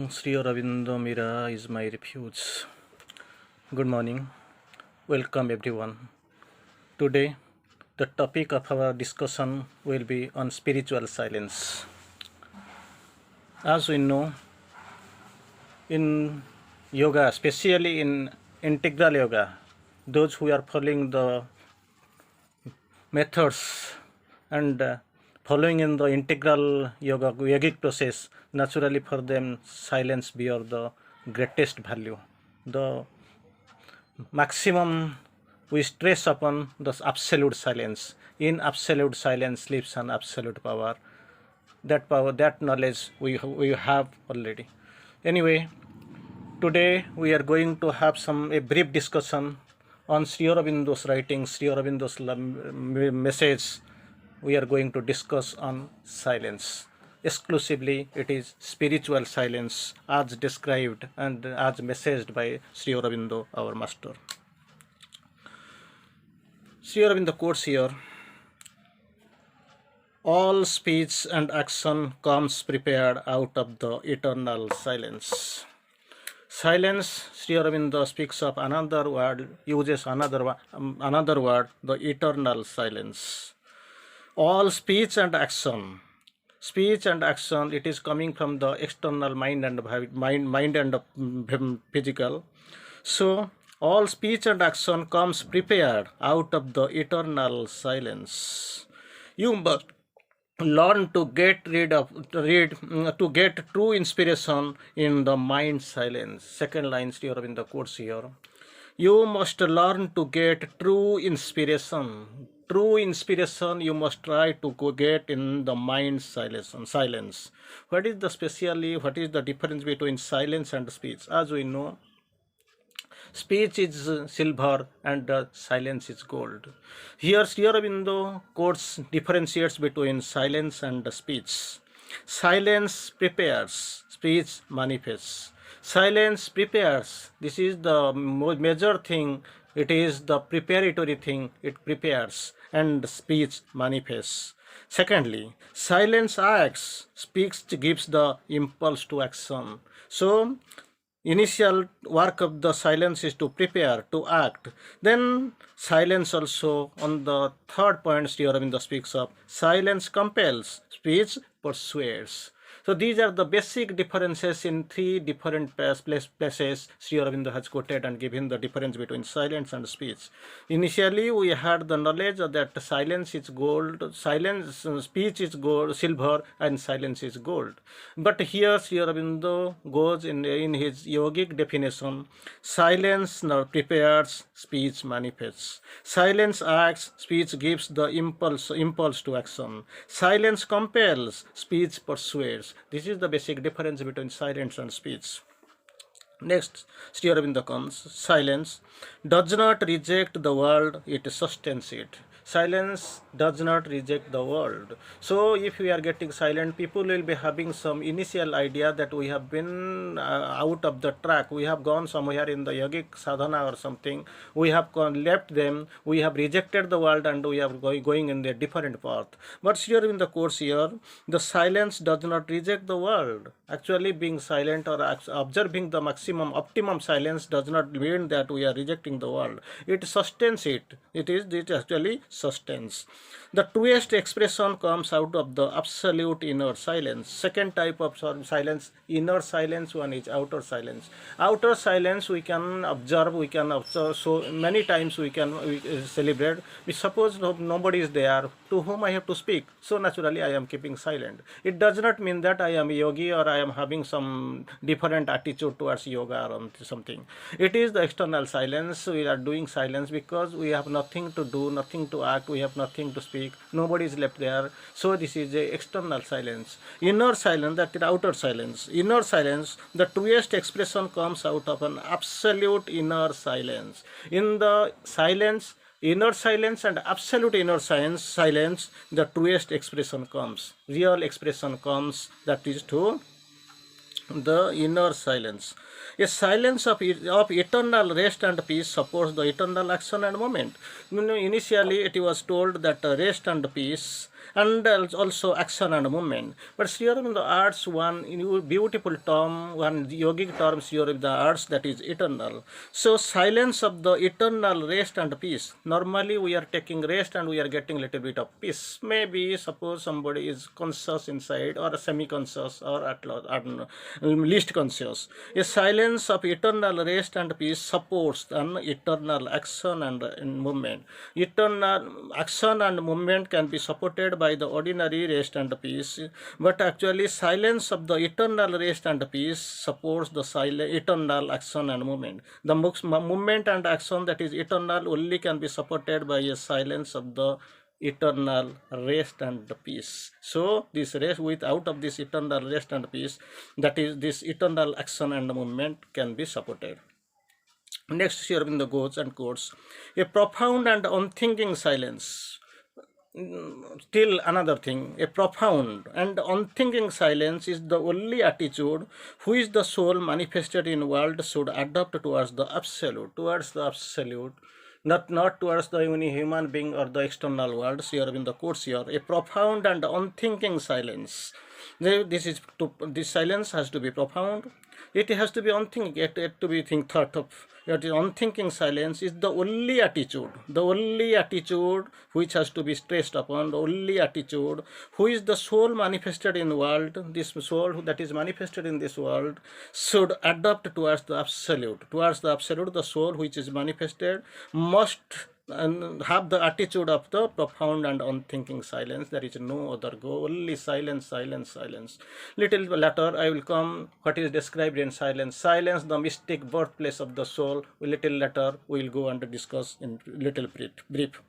Sri Aurobindo Mira is my refuge. Good morning. Welcome everyone. Today, the topic of our discussion will be on spiritual silence. As we know, in yoga, especially in integral yoga, those who are following the methods and following in the integral yogic process, naturally for them silence bear the greatest value. The maximum we stress upon the absolute silence. In absolute silence lives an absolute power. That power, that knowledge we have already. Anyway, today we are going to have a brief discussion on Sri Aurobindo's writings, Sri Aurobindo's message. We are going to discuss on silence. Exclusively, it is spiritual silence as described and as messaged by Sri Aurobindo, our master. Sri Aurobindo quotes here, all speech and action comes prepared out of the eternal silence. Silence, Sri Aurobindo speaks of another word, uses another word, the eternal silence. All speech and action, it is coming from the external mind and physical. So all speech and action comes prepared out of the eternal silence. You must learn to get to get true inspiration in the mind silence. Second line Sri Aurobindo quotes here. You must learn to get true inspiration. True inspiration you must try to get in the mind silence. What is the difference between silence and speech? As we know, speech is silver and silence is gold. Here Sri Aurobindo differentiates between silence and speech. Silence prepares, speech manifests. Silence prepares. This is the major thing. It is the preparatory thing. It prepares, and speech manifests. Secondly, silence acts. Speech gives the impulse to action. So, initial work of the silence is to prepare, to act. Then silence also, on the third point Sri Aurobindo speaks of, silence compels, speech persuades. So these are the basic differences in three different places Sri Aurobindo has quoted and given the difference between silence and speech. Initially we had the knowledge that silence is gold, speech is gold, silver, and silence is gold. But here Sri Aurobindo goes in his yogic definition, silence prepares, speech manifests. Silence acts, speech gives the impulse to action. Silence compels, speech persuades. This is the basic difference between silence and speech. Next, Sri Aurobindo comes, silence does not reject the world, it sustains it. Silence does not reject the world. So if we are getting silent, people will be having some initial idea that we have been out of the track. We have gone somewhere in the yogic sadhana or something. We have left them. We have rejected the world and we are going in a different path. But here in the course here, the silence does not reject the world. Actually being silent or observing the optimum silence does not mean that we are rejecting the world. It sustains it. It actually sustains. The truest expression comes out of the absolute inner silence. Second type of silence, inner silence. One is outer silence. Outer silence we can observe, so many times we celebrate. Suppose nobody is there to whom I have to speak, so naturally I am keeping silent. It does not mean that I am a yogi or I am having some different attitude towards yoga or something. It is the external silence. We are doing silence because we have nothing to do, nothing to act, we have nothing to speak, nobody is left there. So this is the external silence. Inner silence, that is outer silence. Inner silence, the truest expression comes out of an absolute inner silence. In the silence, inner silence and absolute inner silence, the truest expression comes. Real expression comes, that is to the inner silence. A silence of eternal rest and peace supports the eternal action and moment. Initially it was told that rest and peace and also action and movement. But Sri Aurobindo adds one beautiful term, one yogic term Sri Aurobindo adds, that is eternal. So silence of the eternal rest and peace. Normally we are taking rest and we are getting little bit of peace. Maybe suppose somebody is conscious inside or semi-conscious or at least conscious. A silence of eternal rest and peace supports an eternal action and movement. Eternal action and movement can be supported by the ordinary rest and peace, but actually silence of the eternal rest and peace supports the eternal action and movement. The movement and action that is eternal only can be supported by a silence of the eternal rest and peace. So this rest, without of this eternal rest and peace, that is this eternal action and movement can be supported. Next, Sri Aurobindo goes and quotes, a profound and unthinking silence. Still another thing, a profound and unthinking silence is the only attitude which the soul manifested in world should adopt towards the absolute, not towards the human being or the external world. Sri Aurobindo quotes here, a profound and unthinking silence. This silence has to be profound. It has to be unthinking. It has to be thought of. That is, unthinking silence is the only attitude which has to be stressed upon, the only attitude which the soul manifested in the world, this soul that is manifested in this world, should adopt towards the absolute. Towards the absolute, the soul which is manifested must and have the attitude of the profound and unthinking silence. There is no other goal, only silence, silence, silence. Little later I will come what is described in silence. Silence, the mystic birthplace of the soul. Little later we will go and discuss in little brief.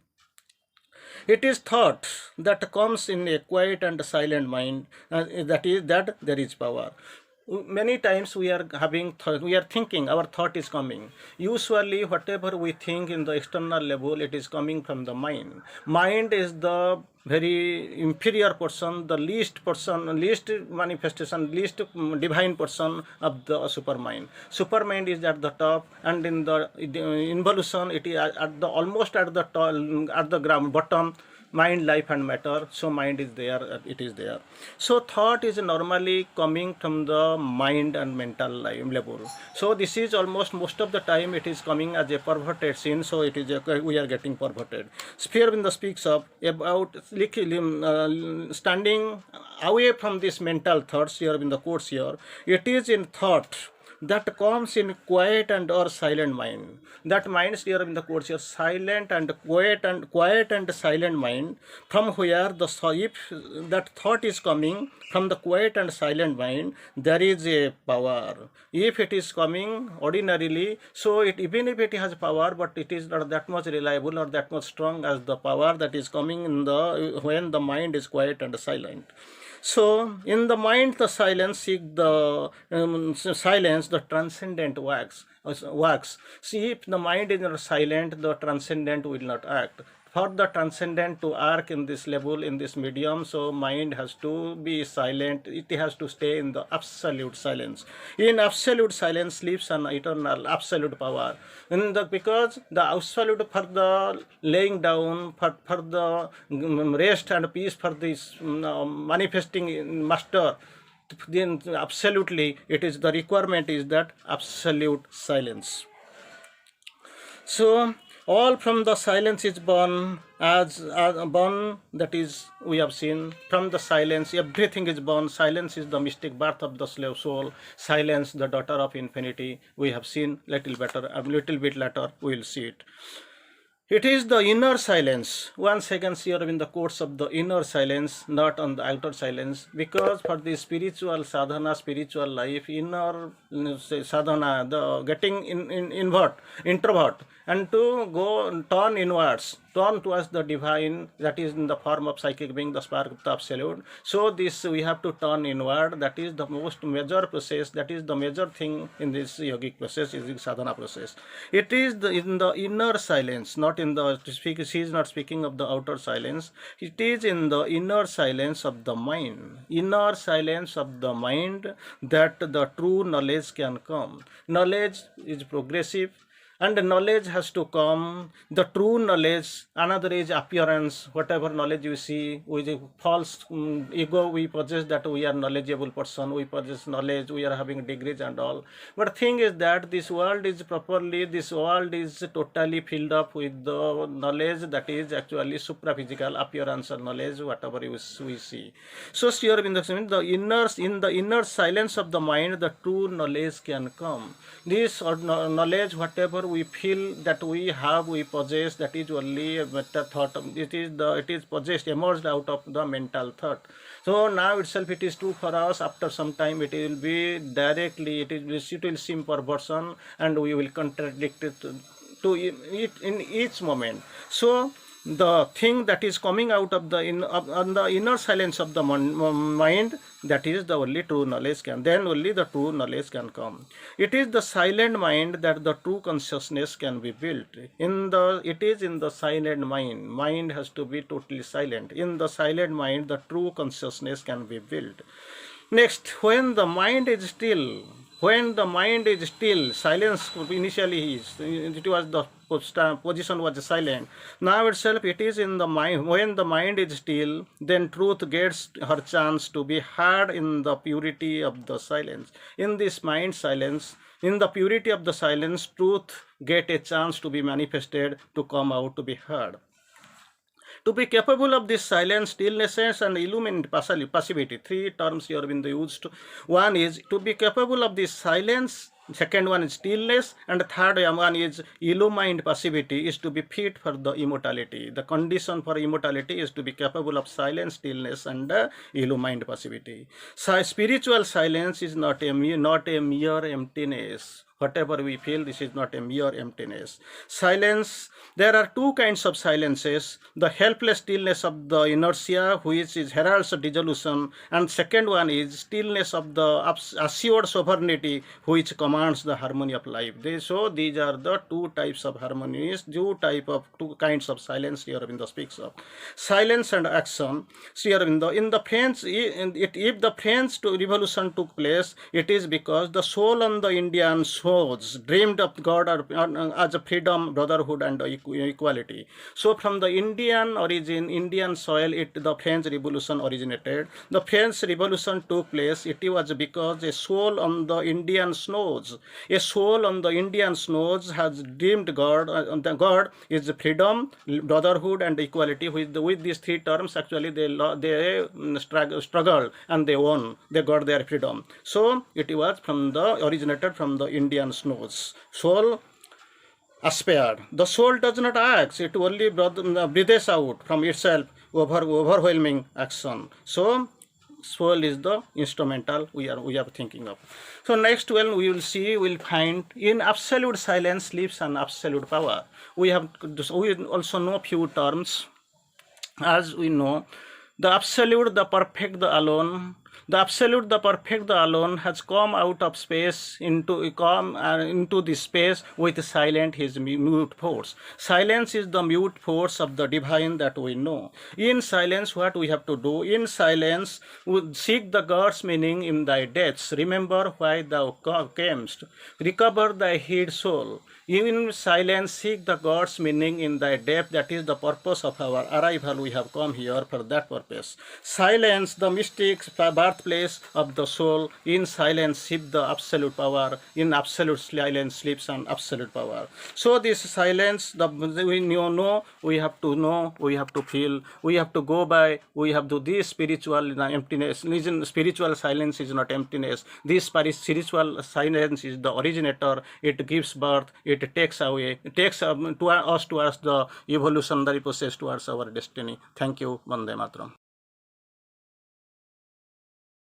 It is thought that comes in a quiet and silent mind, that there is power. Many times we are thinking, our thought is coming. Usually whatever we think in the external level, it is coming from the mind. Mind is the very inferior person, the least manifestation, least divine person of the supermind. Supermind is at the top, and in the involution it is almost at the ground bottom. Mind, life and matter. So mind is there, it is there. So thought is normally coming from the mind and mental level. So this is almost most of the time it is coming as a perverted scene. So it is we are getting perverted. Sri Aurobindo speaks of about standing away from this mental thoughts. Sri Aurobindo quotes here, it is in thought that comes in quiet and or silent mind. That mind, Sri Aurobindo quotes here, silent and quiet and silent mind, from where if that thought is coming from the quiet and silent mind, there is a power. If it is coming ordinarily, so even if it has power, but it is not that much reliable or that much strong as the power that is coming in when the mind is quiet and silent. So in the mind, the silence, the transcendent works. See, if the mind is not silent, the transcendent will not act. For the transcendent to act in this level, in this medium, so mind has to be silent. It has to stay in the absolute silence. In absolute silence lives an eternal absolute power. Because the absolute for the laying down, for the rest and peace, for this manifesting master, then absolutely it is the requirement is that absolute silence. So all from the silence is born, that is, we have seen, from the silence everything is born. Silence is the mystic birth of the slave soul. Silence, the daughter of infinity. We have seen a little bit later we will see it. It is the inner silence. Once again, Sri Aurobindo quotes of the inner silence, not on the outer silence, because for the spiritual sadhana, spiritual life, inner sadhana, the getting introvert, and to go turn inwards, turn towards the divine, that is in the form of psychic being, the spark of the absolute. So this we have to turn inward. That is the most major process. That is the major thing in this yogic process, is the sadhana process. It is in the inner silence, not in the she is not speaking of the outer silence. It is in the inner silence of the mind. Inner silence of the mind that the true knowledge can come. Knowledge is progressive, and the knowledge has to come, the true knowledge. Another is appearance. Whatever knowledge you see with a false ego we possess, that we are knowledgeable person, we possess knowledge, we are having degrees and all. But thing is that this world is totally filled up with the knowledge that is actually supraphysical appearance and knowledge, whatever we see. So Sri Aurobindo says, in the inner silence of the mind, the true knowledge can come. This knowledge, whatever we feel that we have, we possess, that is only a meta thought. It is possessed, emerged out of the mental thought. So now itself it is true for us. After some time it will be directly, it will seem perversion, and we will contradict it to it in each moment. So the thing that is coming out of the inner silence of the mind, that is the only true knowledge can, then only the true knowledge can come. It is the silent mind that the true consciousness can be built. It is in the silent mind has to be totally silent. In the silent mind, the true consciousness can be built. Next, when the mind is still, silence initially it was the position was silent. Now itself it is in the mind. When the mind is still, then truth gets her chance to be heard in the purity of the silence. In this mind silence, in the purity of the silence, truth get a chance to be manifested, to come out, to be heard. To be capable of this silence, stillness, and illumined passivity, three terms here have been used. One is to be capable of this silence, second one is stillness, and the third one is illumined passivity, is to be fit for the immortality. The condition for immortality is to be capable of silence, stillness, and illumined passivity. So spiritual silence is not a mere emptiness. Whatever we feel, this is not a mere emptiness. Silence, there are two kinds of silences. The helpless stillness of the inertia, which is heralds dissolution, and second one is stillness of the assured sovereignty, which commands the harmony of life. So these are the two types of harmonies, two kinds of silence Sri Aurobindo speaks of. Silence and action. Sri Aurobindo, in the French, if the French revolution took place, it is because the soul on the Indian dreamed of God as a freedom, brotherhood, and equality. So from the Indian origin, Indian soil, the French Revolution originated. The French Revolution took place, it was because a soul on the Indian snows, has dreamed God. The God is freedom, brotherhood, and equality. With these three terms, actually they struggled and they won. They got their freedom. So it was originated from the Indian snows. Soul aspired. The soul does not act, it only breathes out from itself overwhelming action. So soul is the instrumental we are thinking of. So next one we will find in absolute silence lives an absolute power. We also know few terms. As we know, the absolute, the perfect, the alone. The absolute, the perfect, the alone has come out of space into the space with silent, his mute force. Silence is the mute force of the divine that we know. In silence, what we have to do? In silence, we seek the God's meaning in thy depths. Remember why thou camest. Recover thy hid soul. In silence, seek the God's meaning in thy depth. That is the purpose of our arrival. We have come here for that purpose. Silence, the mystic birthplace of the soul. In silence, seek the absolute power. In absolute silence, sleeps an absolute power. So this silence, we have to know, we have to feel, we have to go by, we have to this spiritual emptiness. Spiritual silence is not emptiness. This spiritual silence is the originator. It gives birth. It takes us towards the evolutionary process, towards our destiny. Thank you. Vande Mataram.